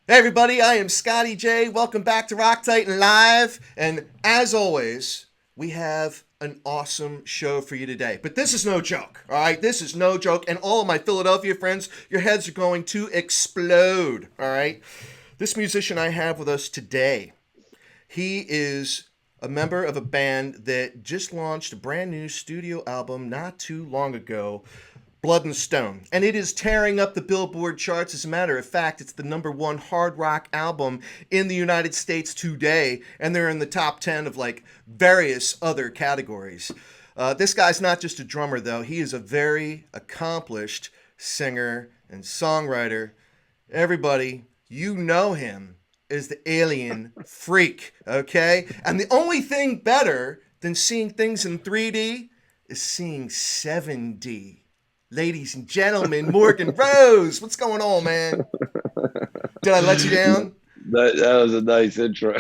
Hey everybody, I am Scotty J. Welcome back to Rock Titan Live. And as always, we have an awesome show for you today. But this is no joke, all right? This is no joke. And all of my Philadelphia friends, your heads are going to explode, all right? This musician I have with us today, he is a member of a band that just launched a brand new studio album not too long ago, Blood and Stone. And it is tearing up the Billboard charts. As a matter of fact, it's the number one hard rock album in the United States today. And they're in the top 10 of like various other categories. This guy's not just a drummer, though. He is a very accomplished singer and songwriter. Everybody, you know him as the alien freak, okay? And the only thing better than seeing things in 3D is seeing 7D. Ladies and gentlemen, Morgan Rose, what's going on, man? Did I let you down? That was a nice intro.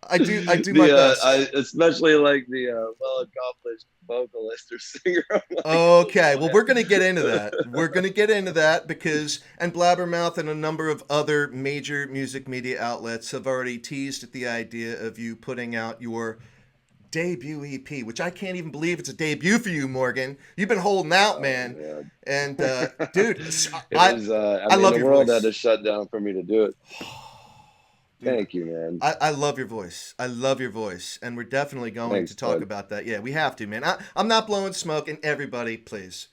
I do my The I best. especially like the well accomplished vocalist or singer. I'm like, oh Okay, boy. well, we're going to get into that. We're going to get into that because, and Blabbermouth and a number of other major music media outlets have already teased at the idea of you putting out your debut EP, which I can't even believe it's a debut for you, Morgan. You've been holding out, Oh man. man. And dude, It I was I I mean love the your world had voice. to shut down for me to do it. Dude, Thank you, man. I love your voice. I love your voice. And we're definitely going to Thanks, talk bud. about that. Yeah, we have to, man. I'm not blowing smoke, and everybody, please,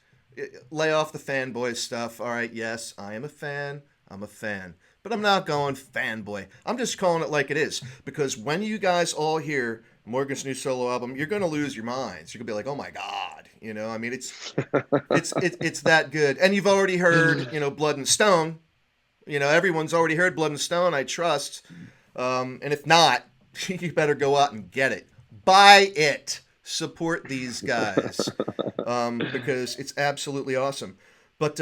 lay off the fanboy stuff. All right, yes, I am a fan. I'm a fan. But I'm not going fanboy. I'm just calling it like it is. Because when you guys all hear Morgan's new solo album, you're going to lose your minds. You're going to be like, oh my God. You know, I mean, it's that good. And you've already heard, Blood and Stone. Everyone's already heard Blood and Stone, I trust. And if not, you better go out and get it. Buy it. Support these guys because it's absolutely awesome. But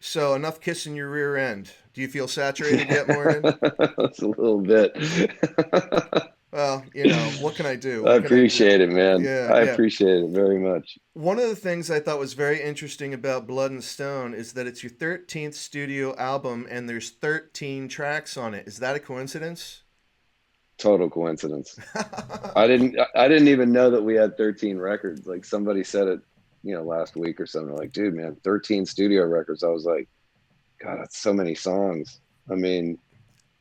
so enough kissing your rear end. Do you feel saturated yet, Morgan? That's a little bit. Well, what can I do? I What can I appreciate do? it, man. Yeah, I yeah. appreciate it very much. One of the things I thought was very interesting about Blood and Stone is that it's your 13th studio album and there's 13 tracks on it. Is that a coincidence? Total coincidence. I didn't even know that we had 13 records. Like somebody said it, last week or something. Like, dude, man, 13 studio records. I was like, God, that's so many songs. I mean,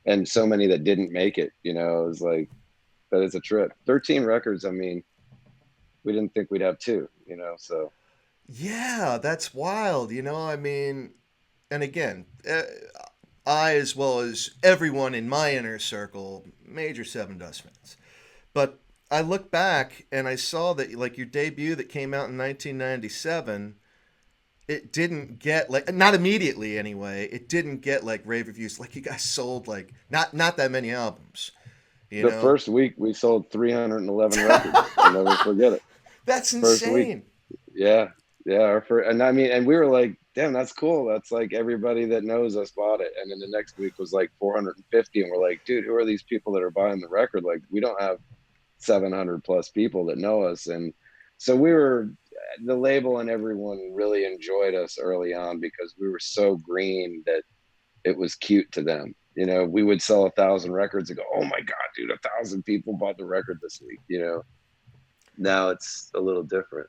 and so many that didn't make it, it was like that is a trip. 13 records, I mean, we didn't think we'd have two. Yeah, that's wild. I mean, and again, I, as well as everyone in my inner circle, major Sevendust fans. But I look back and I saw that, like, your debut that came out in 1997, it didn't get, like, not immediately anyway, it didn't get, like, rave reviews. Like, you guys sold, like, not that many albums, you The know? first week we sold 311 records. I'll never forget it. That's First week. insane. Yeah. Yeah. Our first, and I mean, and we were like, damn, that's cool. That's like everybody that knows us bought it. And then the next week was like 450. And we're like, dude, who are these people that are buying the record? Like, we don't have 700 plus people that know us. And so the label and everyone really enjoyed us early on because we were so green that it was cute to them. We would sell 1,000 records and go, oh my God, dude, 1,000 people bought the record this week. Now it's a little different.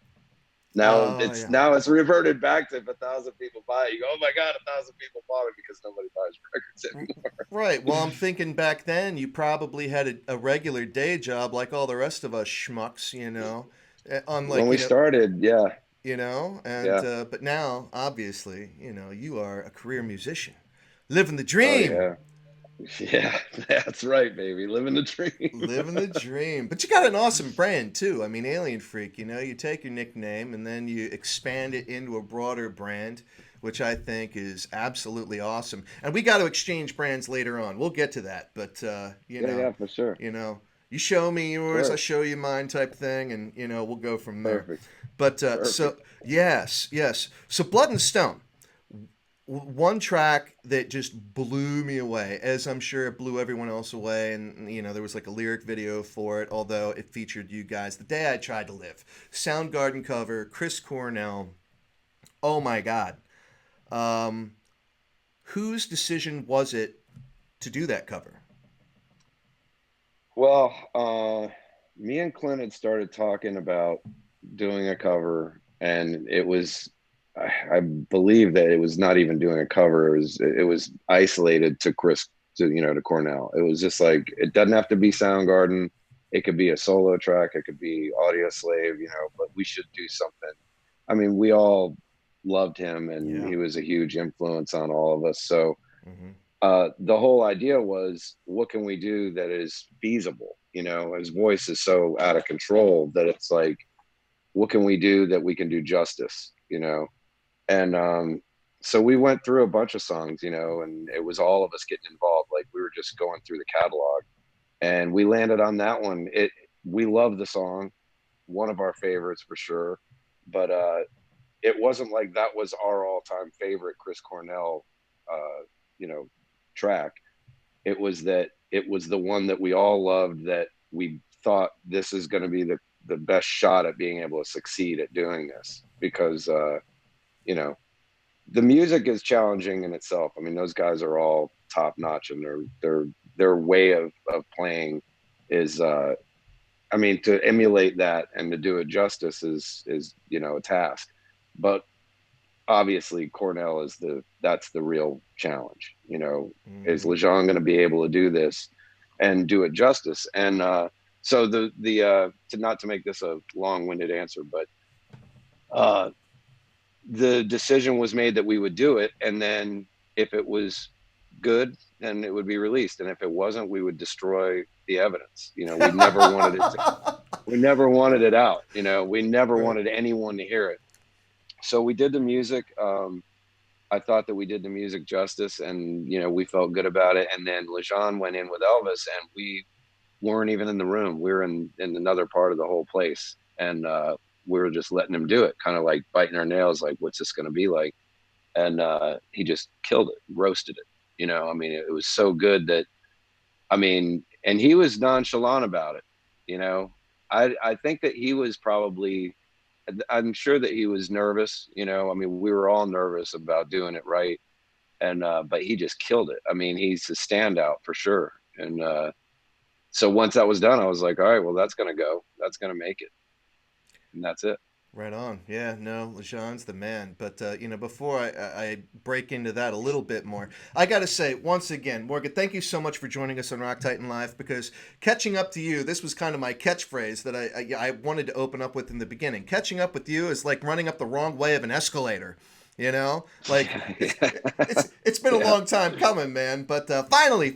Now Oh, it's yeah. now it's reverted back to if 1,000 people buy it, you go, oh my God, 1,000 people bought it because nobody buys records anymore. Right. Well, I'm thinking back then you probably had a regular day job like all the rest of us schmucks, When unlike, we started, yeah, and yeah, but now, obviously, you are a career musician, living the oh dream, yeah, yeah, that's right, baby, living the dream. living the dream. But you got an awesome brand too. I mean, Alien Freak. You take your nickname and then you expand it into a broader brand, which I think is absolutely awesome. And we got to exchange brands later on. We'll get to that, but Yeah, yeah, for sure, you know, you show me of yours, I course, show you mine, type thing, and we'll go from there. perfect, But so perfect. yes, yes. So Blood and Stone, one track that just blew me away, as I'm sure it blew everyone else away. And there was like a lyric video for it, although it featured you guys. The Day I Tried to Live, Soundgarden cover, Chris Cornell. Oh my God. Um, whose decision was it to do that cover? Well, me and Clint had started talking about doing a cover, and it was, I believe that it was not even doing a cover. It was isolated to Chris, to Cornell. It was just like, it doesn't have to be Soundgarden. It could be a solo track. It could be Audio Slave, but we should do something. I mean, we all loved him, and Yeah. he was a huge influence on all of us. So Hmm. the whole idea was, what can we do that is feasible? His voice is so out of control that it's like, what can we do that we can do justice? And so we went through a bunch of songs, and it was all of us getting involved. Like, we were just going through the catalog, and we landed on that one. We love the song, one of our favorites for sure, but it wasn't like that was our all-time favorite Chris Cornell, uh, you know, track. It was the one that we all loved, that we thought, this is going to be the best shot at being able to succeed at doing this, because you know the music is challenging in itself. I mean, those guys are all top notch, and their way of playing is, I mean, to emulate that and to do it justice is a task. But obviously Cornell that's the real challenge. Is Hmm. Lejean going to be able to do this and do it justice? And so to not to make this a long-winded answer, but uh, the decision was made that we would do it, and then if it was good, then it would be released, and if it wasn't, we would destroy the evidence. We never wanted it out. We never Right. wanted anyone to hear it. So we did the music. I thought that we did the music justice, and we felt good about it. And then Lejean went in with Elvis, and we weren't even in the room. We were in another part of the whole place, and we were just letting him do it, kind of like biting our nails, like, what's this going to be like? And he just killed it, roasted it. I mean, it was so good that, I mean, and he was nonchalant about it. You know, I think that he was probably, I'm sure that he was nervous. I mean, we were all nervous about doing it right, and but he just killed it. I mean, he's a standout for sure. And so once that was done, I was like, all right, well, that's gonna go. That's gonna make it, and that's it. Right on. Yeah, no, Lejean's the man. But before I break into that a little bit more, I got to say once again, Morgan, thank you so much for joining us on Rock Titan Live. Because catching up to you, this was kind of my catchphrase that I wanted to open up with in the beginning. Catching up with you is like running up the wrong way of an escalator. Like it's been a Yeah, long time coming, man. But finally,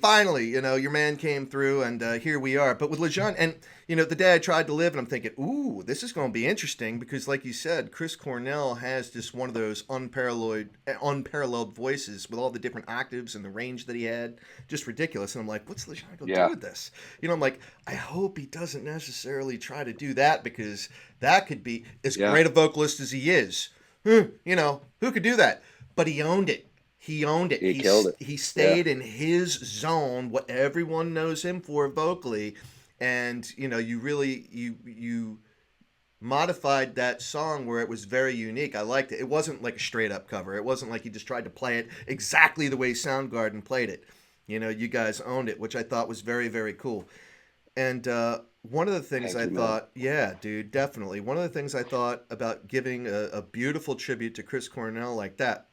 your man came through, and here we are. But with Lejean, and the day I tried to live, and I'm thinking, ooh, this is going to be interesting because, like you said, Chris Cornell has just one of those unparalleled voices with all the different octaves and the range that he had, just ridiculous. And I'm like, what's Lejean going to do yeah, with this? I'm like, I hope he doesn't necessarily try to do that because that could be as yeah. great a vocalist as he is. Who could do that? But he owned it. He owned it. He killed it. He Yeah, stayed in his zone, what everyone knows him for vocally, and you really you modified that song where it was very unique. I liked it. It wasn't like a straight up cover. It wasn't like he just tried to play it exactly the way Soundgarden played it. You guys owned it, which I thought was very, very cool. And one of the things thank I you, man. thought, yeah, dude, definitely. One of the things I thought about giving a beautiful tribute to Chris Cornell like that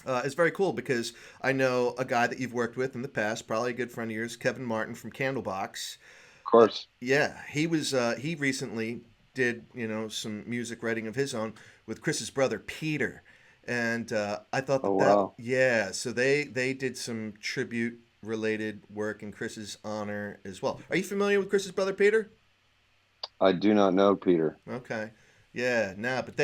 is very cool because I know a guy that you've worked with in the past, probably a good friend of yours, Kevin Martin from Candlebox. Of course. Yeah, he recently did some music writing of his own with Chris's brother Peter, and I thought Oh that wow. yeah, so they did some tribute related work in Chris's honor as well. Are you familiar with Chris's brother Peter? I do not know Peter. Okay. Yeah, nah, but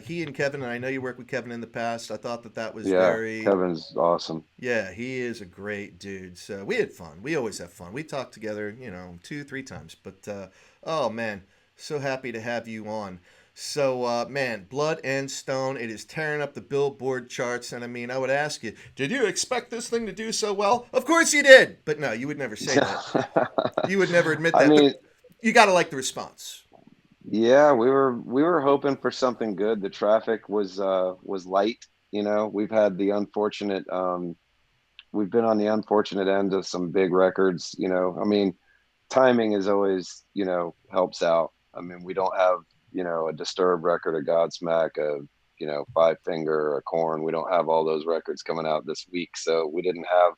he and Kevin, and I know you worked with Kevin in the past. I thought that was Yeah, very, Kevin's awesome. yeah, he is a great dude. So we had fun. We always have fun. We talked together, two, three times. But oh man, so happy to have you on. So man, Blood and Stone, it is tearing up the Billboard charts. And I mean, I would ask you, did you expect this thing to do so well? Of course you did. But no, you would never say that. You would never admit I that. But mean, you got to like the response. yeah, we were hoping for something good. The traffic was light. We've had the unfortunate we've been on the unfortunate end of some big records. I mean, timing is always, helps out. I mean, we don't have, a Disturbed record, a Godsmack, a, Five Finger, a Corn. We don't have all those records coming out this week. So we didn't have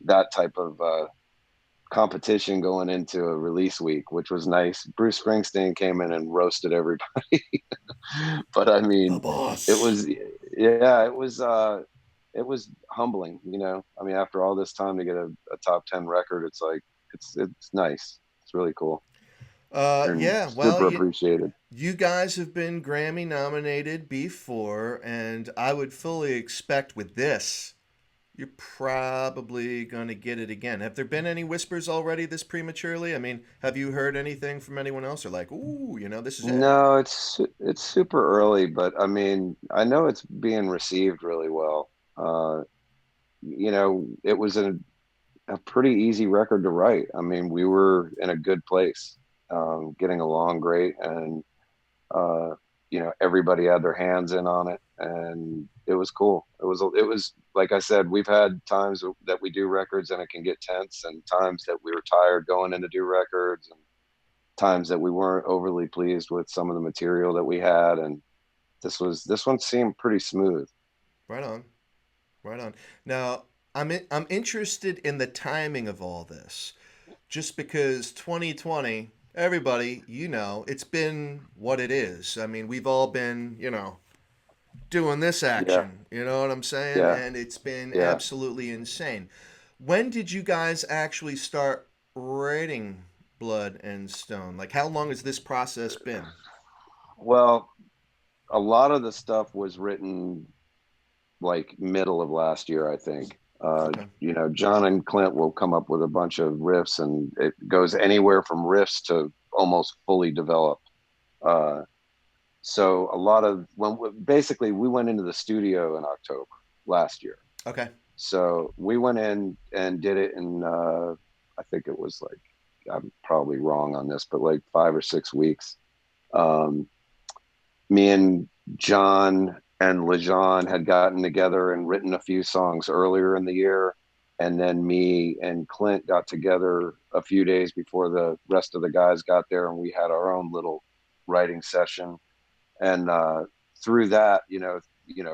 that type of competition going into a release week, which was nice. Bruce Springsteen came in and roasted everybody. But I The mean, it boss. was, yeah, it was humbling, I mean, after all this time to get a top 10 record, it's like, it's nice. It's really cool and Yeah, well, super appreciated. you guys have been Grammy nominated before, and I would fully expect with this, you're probably going to get it again. Have there been any whispers already this prematurely? I mean, have you heard anything from anyone else or like, ooh, this is it? No, it's super early, but I mean, I know it's being received really well. It was a pretty easy record to write. I mean, we were in a good place, getting along great, and uh, everybody had their hands in on it, and it was cool. It was like I said, we've had times that we do records and it can get tense, and times that we were tired going in to do records, and times that we weren't overly pleased with some of the material that we had, and this one seemed pretty smooth. Right on. Right on. Now, I'm interested in the timing of all this, just because 2020, everybody, it's been what it is. I mean, we've all been, doing this Yeah, action. You know what I'm saying? yeah, And it's been yeah. absolutely insane. When did you guys actually start writing Blood and Stone? Like, how long has this process been? Well, a lot of the stuff was written like middle of last year, I think. Okay. John and Clint will come up with a bunch of riffs, and it goes anywhere from riffs to almost fully developed. Uh, so a lot of when basically we went into the studio in October last year. Okay. So we went in and did it in I think it was like, I'm probably wrong on this, but like 5 or 6 weeks. Um, Me and John and Lejean had gotten together and written a few songs earlier in the year. And then me and Clint got together a few days before the rest of the guys got there, and we had our own little writing session. And through that,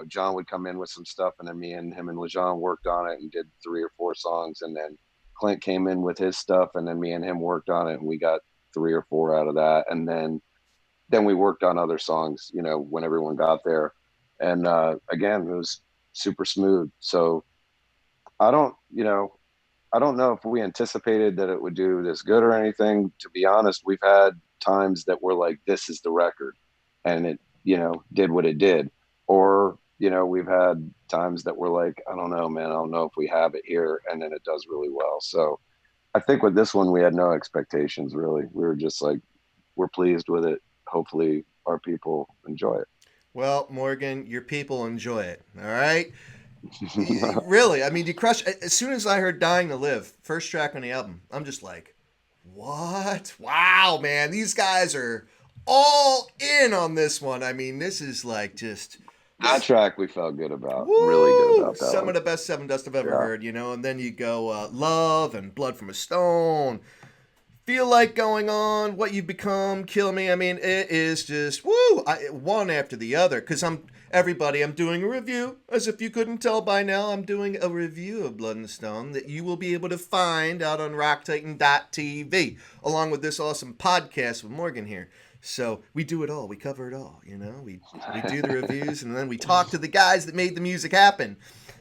John would come in with some stuff, and then me and him and Lejean worked on it and did 3 or 4 songs. And then Clint came in with his stuff, and then me and him worked on it, and we got 3 or 4 out of that. And then we worked on other songs, when everyone got there. And again, it was super smooth. So I don't, you know, I don't know if we anticipated that it would do this good or anything. To be honest, we've had times that we're like, this is the record, and it, did what it did. Or, we've had times that we're like, I don't know, man, I don't know if we have it here, and then it does really well. So I think with this one, we had no expectations really. We were just like, we're pleased with it. Hopefully our people enjoy Well, Morgan, your people enjoy it. All right. it. Really, I mean, you crush. As soon as I heard "Dying to Live," first track on the album, I'm just like, "What? Wow, man! These guys are all in on this one." I mean, this is like just That track we felt good about, really good woo! about that Some one. of the best Sevendust I've ever Yeah. heard, And then you go "Love" and "Blood from a Stone." Feel like going on, what you become, kill me. I mean, it is just woo, one after the other. Because I'm doing a review. As if you couldn't tell by now, I'm doing a review of Blood and Stone that you will be able to find out on rocktitan.tv, along with this awesome podcast with Morgan here. So we do it all. We cover it all. We do the reviews and then we talk to the guys that made the music happen.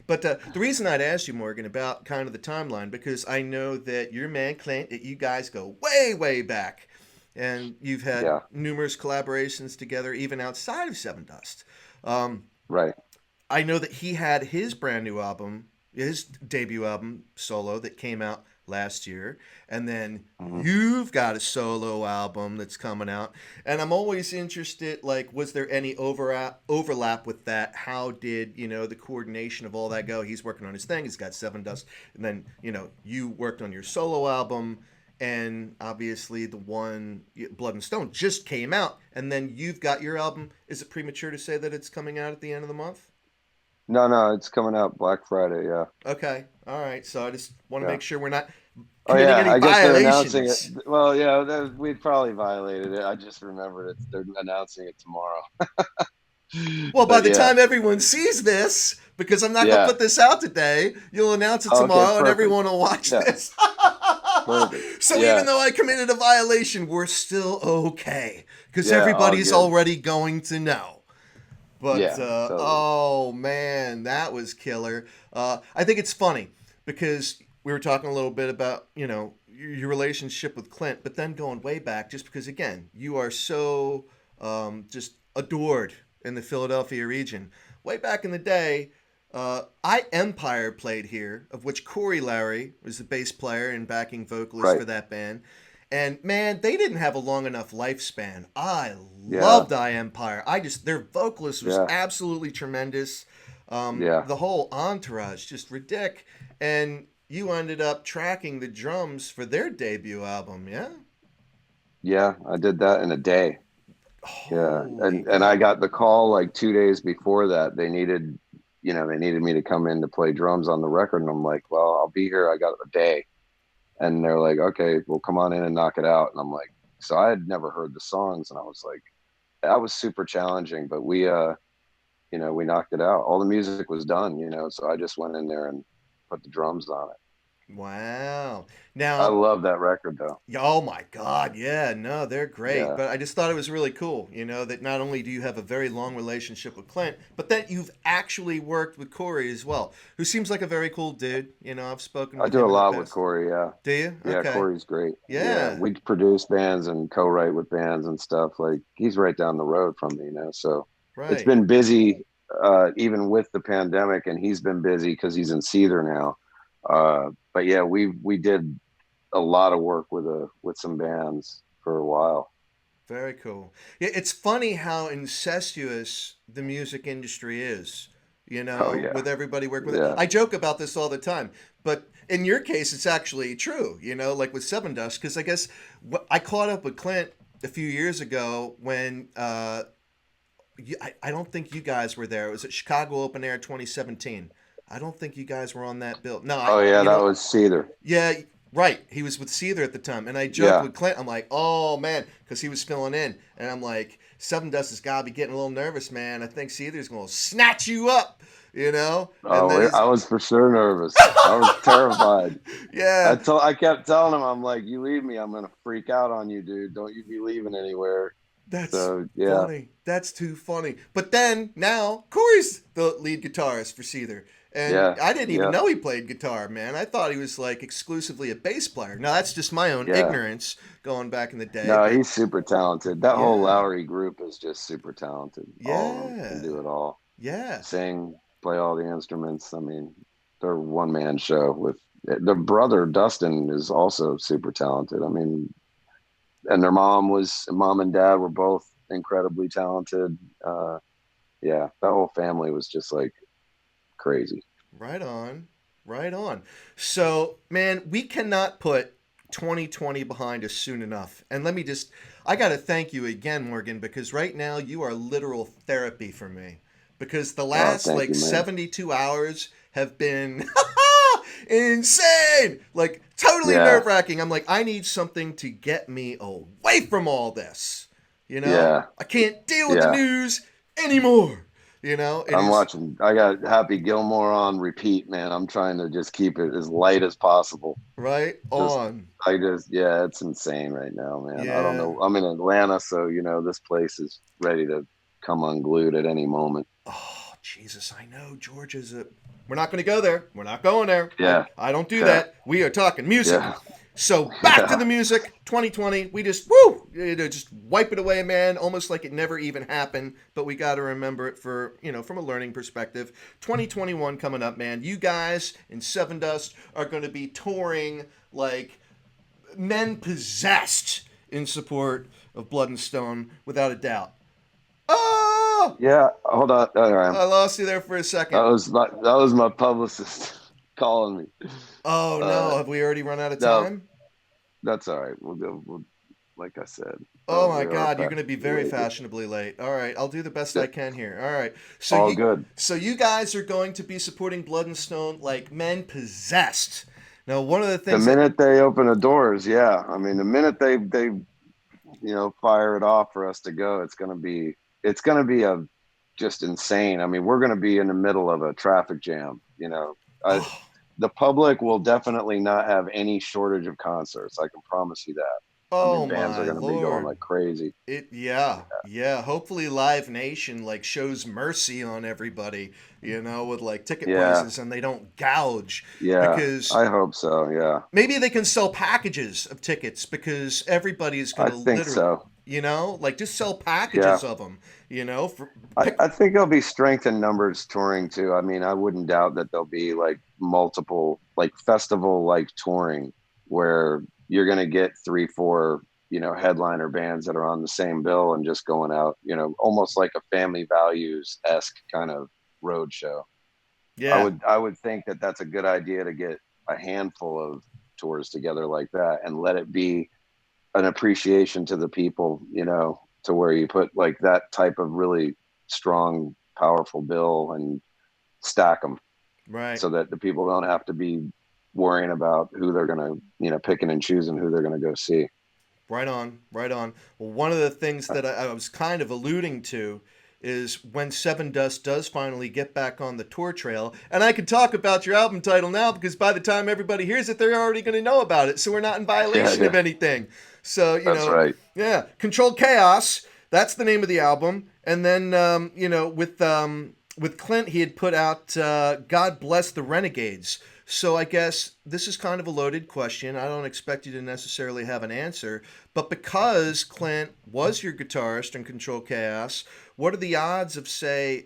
But the reason I'd asked you, Morgan, about kind of the timeline, because I know that your man Clint, that you guys go way, way back, and you've had Yeah. numerous collaborations together, even outside of Sevendust. Um, Right. I know that he had his brand new album, his debut album solo that came out last year, and then Mhm. you've got a solo album that's coming out. And I'm always interested, like, was there any overlap with that? How did the coordination of all that go? He's working on his thing. He's got Sevendust, and then you worked on your solo album. And obviously, the one Blood and Stone just came out, and then you've got your album. Is it premature to say that it's coming out at the end of the month? No, it's coming out Black Friday. Yeah. Okay. All right. So I just want to Yeah. make sure we're not Oh committing yeah, any I guess they're announcing it. violations. Well, yeah, we'd probably violated it. I just remembered they're announcing it tomorrow. Well, by But the yeah, time everyone sees this, because I'm not going to yeah. put this out today, you'll announce it Okay, tomorrow and perfect. everyone will watch Yeah, this. perfect. So even Yeah, though I committed a violation, we're still okay because yeah, all everybody's good. already going to know. But Yeah, totally. oh man, that was killer. I think it's funny because we were talking a little bit about your relationship with Clint, but then going way back, just because again you are so just adored in the Philadelphia region. Way back in the day, I Empire played here, of which Corey Lowery was the bass player and backing vocalist Right. for that band. And man, they didn't have a long enough lifespan. I Yeah, loved I Empire. Their vocalist was yeah, absolutely tremendous. yeah, The whole entourage just ridiculous. And you ended up tracking the drums for their debut album, yeah? yeah. I did that in a day. Yeah, Holy and cow! I got the call like 2 days before that. They needed me to come in to play drums on the record, and I'm like, well, I'll be here. I got a day. And they're like, okay, well, come on in and knock it out. And I'm like, so I had never heard the songs, and I was like, that was super challenging, but we knocked it out. All the music was done, so I just went in there and put the drums on it. Wow. I Now, love that record though. yeah, oh my God, yeah, no, they're great. Yeah, But I just thought it was really cool, that not only do you have a very long relationship with Clint, but that you've actually worked with Corey as well, who seems like a very cool dude. I've spoken I with do a him in the lot with past. Corey. Yeah, Do you? yeah, Okay. Corey's great. Yeah, Yeah. we produce bands and co-write with bands and stuff. Like he's right down the road from me, so it's Right. been busy, even with the pandemic, and he's been busy because he's in Cedar now. But yeah, we did a lot of work with some bands for a while. Very cool. Yeah, it's funny how incestuous the music industry is, Oh yeah, with everybody working with it. yeah, I joke about this all the time, but in your case, it's actually true, like with Sevendust, because I guess I caught up with Clint a few years ago when I don't think you guys were there. It was at Chicago Open Air 2017. I don't think you guys were on that bill. No, oh yeah, that was Cedar. yeah, right. He was with Seether at the time, and I joked Yeah, with Clint. I'm like, "Oh man," because he was filling in, and I'm like, "Sevendust has got to be getting a little nervous, man. I think Seether's going to snatch you up, And then oh, he's, I was for sure nervous. I was terrified. yeah, I kept telling him, I'm like, you leave me, I'm gonna freak out on you, dude. Don't you be leaving anywhere. that's So yeah, funny. That's too funny. But then now Corey's the lead guitarist for Seether. And yeah, I didn't even yeah, know he played guitar, man. I thought he was like exclusively a bass player. Now that's just my own yeah. ignorance going back in the day, No, but he's super talented. That whole yeah. Lowery group is just super talented. All of them can Yeah. do it all. Yeah. Sing, play all the instruments. I mean, they're a one man show with their brother Dustin is also super talented. I mean, and their mom and dad were both incredibly talented. Yeah, that whole family was just like crazy. Right on. Right on. So, man, we cannot put 2020 behind us soon enough. And I got to thank you again, Morgan, because right now you are literal therapy for me. Because the Oh, last thank like you, man. 72 hours have been insane. Like, totally nerve Yeah, wracking. I'm like, I need something to get me away from all this. yeah, I can't deal with the yeah. news anymore. It I'm is watching. I got Happy Gilmore on repeat, man. I'm trying to just keep it as light as possible. right Just, on. yeah, it's insane right now, man. I don't Yeah. know. I'm in Atlanta, so this place is ready to come unglued at any moment. Oh, Jesus, I know Georgia's a. We're not going to go there. We're not going there. Yeah, I don't do yeah, that. We are talking music. yeah, So back to yeah, the music. 2020. We just woo, just wipe it away, man. Almost like it never even happened. But we got to remember it for from a learning perspective. 2021 coming up, man. You guys in Sevendust are going to be touring like men possessed in support of Blood and Stone, without a doubt. Oh, yeah. Hold on. All right. I lost you there for a second. That was my publicist calling me. Oh Uh, no, have we already run out of no, time? that's all right. We'll go. like I said. Oh my We are God, you're going to be very fashionably late. fashionably late. All right, I'll do the best Yeah, I can here. All right, so all you good. so you guys are going to be supporting Blood and Stone like men possessed. Now, one of the The things that minute they open the doors, yeah. I mean, the minute they fire it off for us to go, it's gonna be a just insane. I mean, we're gonna be in the middle of a traffic jam. oh, The public will definitely not have any shortage of concerts. I can promise you that. I oh mean, bands are my gonna be going Lord. like crazy. Yeah. Hopefully, Live Nation like shows mercy on everybody, with like ticket Yeah, prices and they don't gouge yeah. because I hope so. Yeah, maybe they can sell packages of tickets because everybody's I gonna think literally, so. like just sell Yeah. packages of them, for I, pick. I think there'll be strength in numbers touring too. I mean, I wouldn't doubt that there'll be like multiple, like festival like touring where you're going to get three, four, headliner bands that are on the same bill and just going out, almost like a Family Values esque kind of road show. I Yeah, would I would think that that's a good idea to get a handful of tours together like that and let it be an appreciation to the people, to where you put like that type of really strong, powerful bill and stack them right. so that the people don't have to be worrying about who they're going to, picking and choosing who they're going to go see. Right on, right on. Well, one of the things that I was kind of alluding to is when Sevendust does finally get back on the tour trail, and I can talk about your album title now because by the time everybody hears it, they're already going to know about it, so we're not in Yeah, violation of yeah, anything. So, that's right. yeah, Controlled Chaos, that's the name of the album. And then, with Clint, he had put out God Bless the Renegades. So I guess this is kind of a loaded question. I don't expect you to necessarily have an answer, but because Clint was your guitarist in Control Chaos, what are the odds of, say,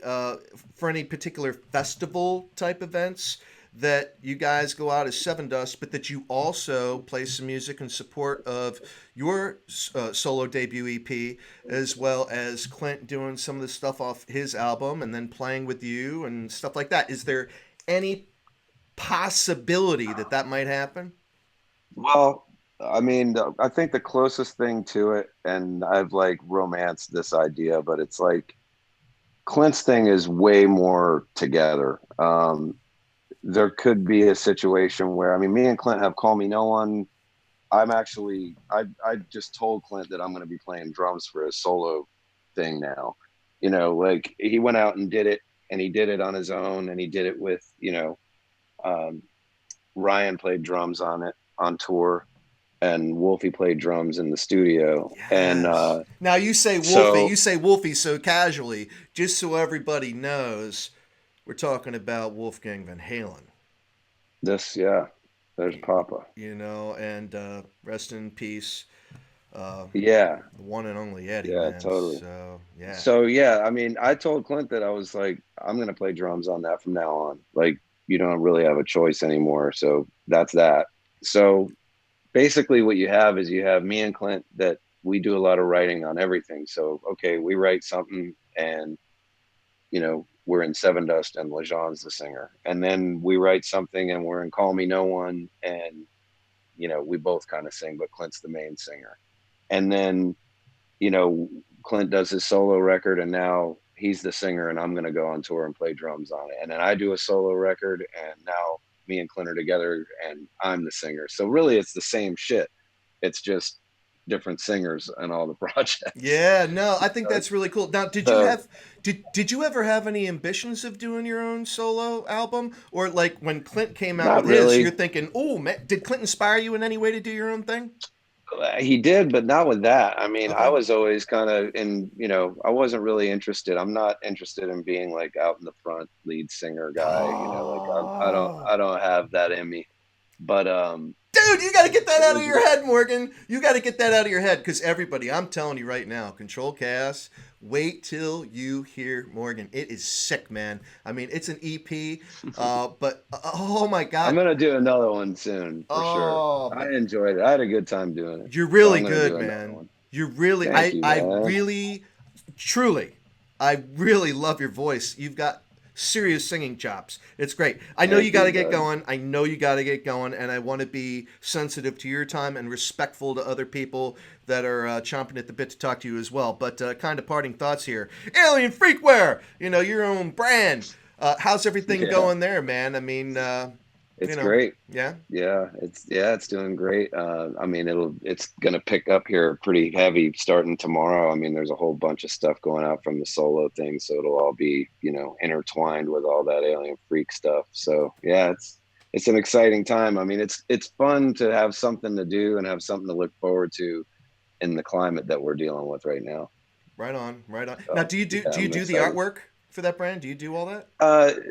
for any particular festival type events that you guys go out as Sevendust, but that you also play some music in support of your solo debut EP, as well as Clint doing some of the stuff off his album and then playing with you and stuff like that? Is there any possibility that that might happen? Well, I mean, I think the closest thing to it, and I've like romanced this idea, but it's like Clint's thing is way more together. There could be a situation where, I mean, me and Clint have Call Me No One. I just told Clint that I'm going to be playing drums for his solo thing now. Like he went out and did it, and he did it on his own, and he did it with, um, Ryan played drums on it on tour, and Wolfie played drums in the studio. And Yes. Now so You say Wolfie so casually, just so everybody knows, we're talking about Wolfgang Van Halen. yeah, there's Y- Papa. and rest in peace, uh, Yeah, the one and only Eddie, yeah, man. totally. So yeah, So yeah, I mean, I told Clint that I was like, I'm gonna play drums on that from now on. Like, you don't really have a choice anymore. So that's that. So basically, what you have is you have me and Clint that we do a lot of writing on everything. So okay, we write something, and we're in Sevendust, and Lejean's the singer, and then we write something, and we're in Call Me No One, and we both kind of sing, but Clint's the main singer, and then you know, Clint does his solo record, and now he's the singer, and I'm going to go on tour and play drums on it. And then I do a solo record, and now me and Clint are together, and I'm the singer. So really, it's the same shit. It's just different singers and all the projects. yeah. No, I think that's really cool. Now, So did you ever have any ambitions of doing your own solo album, or like when Clint came out not with his, you're really. thinking, oh man, did Clint inspire you in any way to do your own thing? He did, but not with that. I mean, I Okay. was always kind of I wasn't really interested. I'm not interested in being like out in the front lead singer guy. Like Oh, I don't have that in me. But dude, you got to get that it out of was your head, Morgan. You got to get that out of your head because everybody, I'm telling you right now, Control Chaos. Wait till you hear Morgan. It is sick, man. I mean, it's an EP, but oh my I'm god, gonna do another one soon for sure. oh I man, enjoyed it. I had a good time doing it. you're So really I'm gonna good, do another man. one. You're really, Thank you, I man. really, truly, I really love your voice. You've got serious singing chops. It's great. I know Thank you got to you, get bud. going. I know you got to get going, and I want to be sensitive to your time and respectful to other people that are chomping at the bit to talk to you as well. But kind of parting thoughts here. Alien Freakware, your own brand. How's everything Yeah, going there, man? I mean, it's great. yeah. It's doing great. I mean, it's gonna pick up here pretty heavy starting tomorrow. I mean, there's a whole bunch of stuff going out from the solo thing, so it'll all be, intertwined with all that Alien Freak stuff. So yeah, it's an exciting time. I mean, it's fun to have something to do and have something to look forward to in the climate that we're dealing with right now. Right on, right on. Now, So yeah, do you I'm do the excited. artwork for that brand? Do you do all that?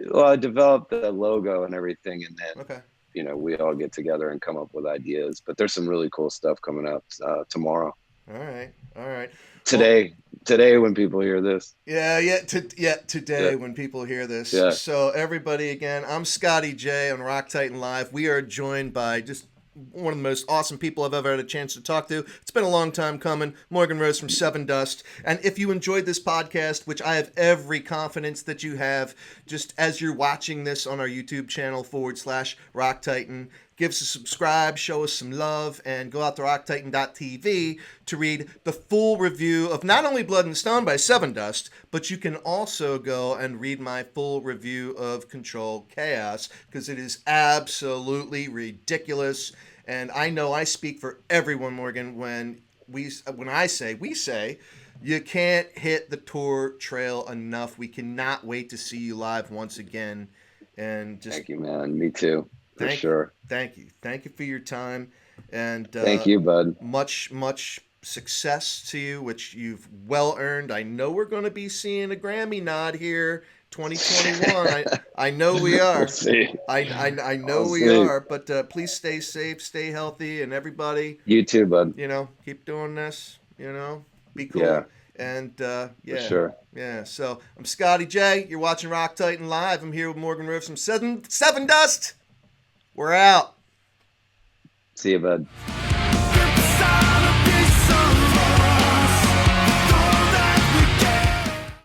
Well, I developed the logo and everything, and then Okay. we all get together and come up with ideas. But there's some really cool stuff coming up tomorrow. All right, all right. Well, Today when people hear this. today Yeah, when people hear this. yeah. So everybody, again, I'm Scotty J on Rock Titan Live. We are joined by just one of the most awesome people I've ever had a chance to talk to. It's been a long time coming. Morgan Rose from Sevendust. And if you enjoyed this podcast, which I have every confidence that you have, just as you're watching this on our YouTube channel /Rock Titan, give us a subscribe, show us some love, and go out to rocktitan.tv to read the full review of not only Blood and Stone by Sevendust, but you can also go and read my full review of Control Chaos, because it is absolutely ridiculous. And I know I speak for everyone, Morgan, when we say you can't hit the tour trail enough. We cannot wait to see you live once again. And just Thank you, man. Me too, for thank you, sure. thank you for your time, and Thank you, bud. much success to you, which you've well earned. I know we're going to be seeing a Grammy nod here, 2021. I know we We'll are. see. I know I'll we see. are. But please stay safe, stay healthy, and everybody, You too, bud. keep doing this. Be Yeah, cool. And for sure. yeah. So I'm Scotty J. You're watching Rock Titan Live. I'm here with Morgan Rose from Sevendust. We're out. See you, bud.